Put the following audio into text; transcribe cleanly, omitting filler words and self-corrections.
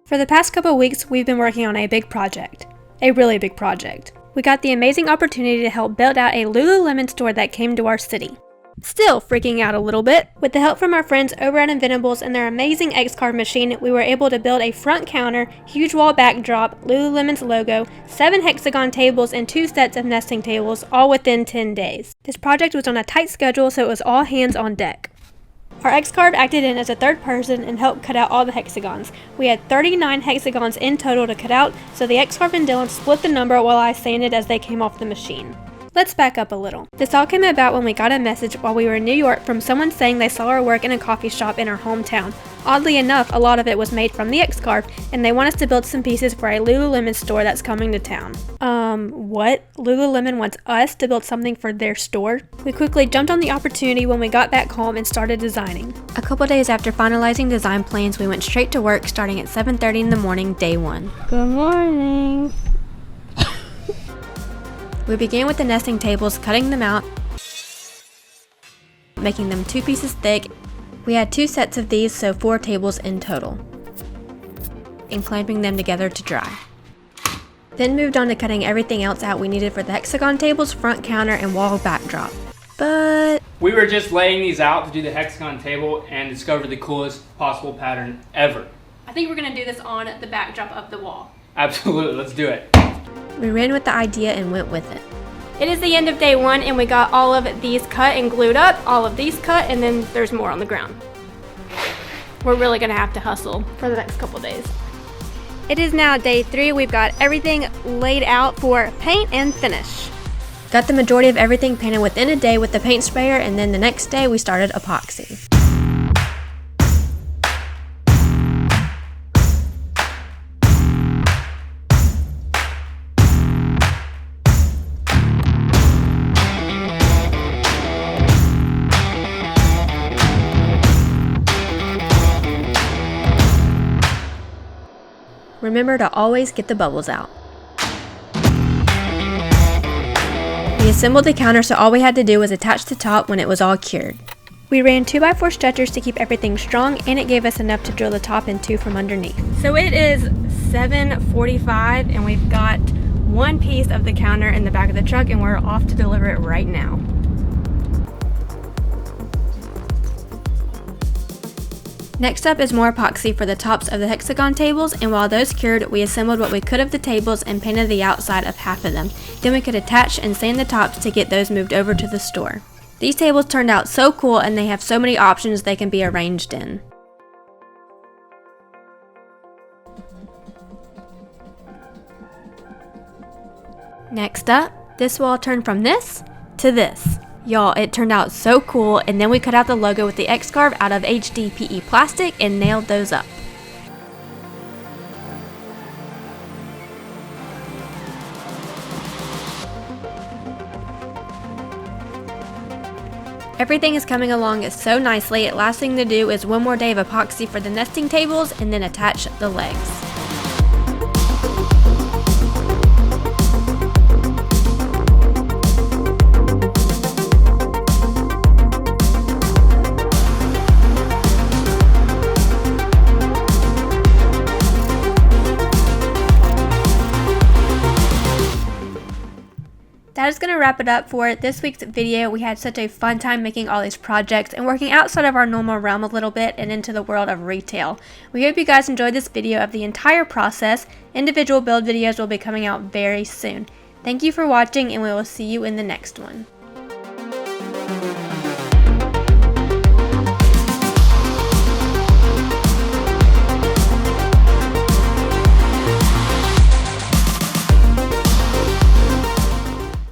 For the past couple weeks, we've been working on a big project. A really big project. We got the amazing opportunity to help build out a Lululemon store that came to our city. Still freaking out a little bit. With the help from our friends over at Inventables and their amazing x-carve machine, we were able to build a front counter, huge wall backdrop, Lululemon's logo, 7 hexagon tables, and 2 sets of nesting tables, all within 10 days. This project was on a tight schedule, so it was all hands on deck. Our x-carve acted in as a third person and helped cut out all the hexagons. We had 39 hexagons in total to cut out, so the x-carve and Dylan split the number while I sanded as they came off the machine. Let's back up a little. This all came about when we got a message while we were in New York from someone saying they saw our work in a coffee shop in our hometown. Oddly enough, a lot of it was made from the x-carve, and they want us to build some pieces for a Lululemon store that's coming to town. What? Lululemon wants us to build something for their store? We quickly jumped on the opportunity when we got back home and started designing. A couple days after finalizing design plans, we went straight to work starting at 7:30 in the morning, day 1. Good morning. We began with the nesting tables, cutting them out, making them 2 pieces thick. We had 2 sets of these, so 4 tables in total, and clamping them together to dry. Then moved on to cutting everything else out we needed for the hexagon tables, front counter, and wall backdrop. But we were just laying these out to do the hexagon table and discovered the coolest possible pattern ever. I think we're gonna do this on the backdrop of the wall. Absolutely, let's do it. We ran with the idea and went with it. It is the end of day 1 and we got all of these cut and glued up, all of these cut, and then there's more on the ground. We're really gonna have to hustle for the next couple days. It is now day 3. We've got everything laid out for paint and finish. Got the majority of everything painted within a day with the paint sprayer, and then the next day we started epoxy. Remember to always get the bubbles out. We assembled the counter, so all we had to do was attach the top when it was all cured. We ran 2x4 stretchers to keep everything strong, and it gave us enough to drill the top in 2 from underneath. So it is 7:45 and we've got 1 piece of the counter in the back of the truck and we're off to deliver it right now. Next up is more epoxy for the tops of the hexagon tables, and while those cured, we assembled what we could of the tables and painted the outside of half of them. Then we could attach and sand the tops to get those moved over to the store. These tables turned out so cool, and they have so many options they can be arranged in. Next up, this wall turned from this to this. Y'all, it turned out so cool, and then we cut out the logo with the x-carve out of hdpe plastic and nailed those up. Everything is coming along so nicely. Last thing to do is 1 more day of epoxy for the nesting tables and then attach the legs. That is going to wrap it up for this week's video. We had such a fun time making all these projects and working outside of our normal realm a little bit and into the world of retail. We hope you guys enjoyed this video of the entire process. Individual build videos will be coming out very soon. Thank you for watching, and we will see you in the next one.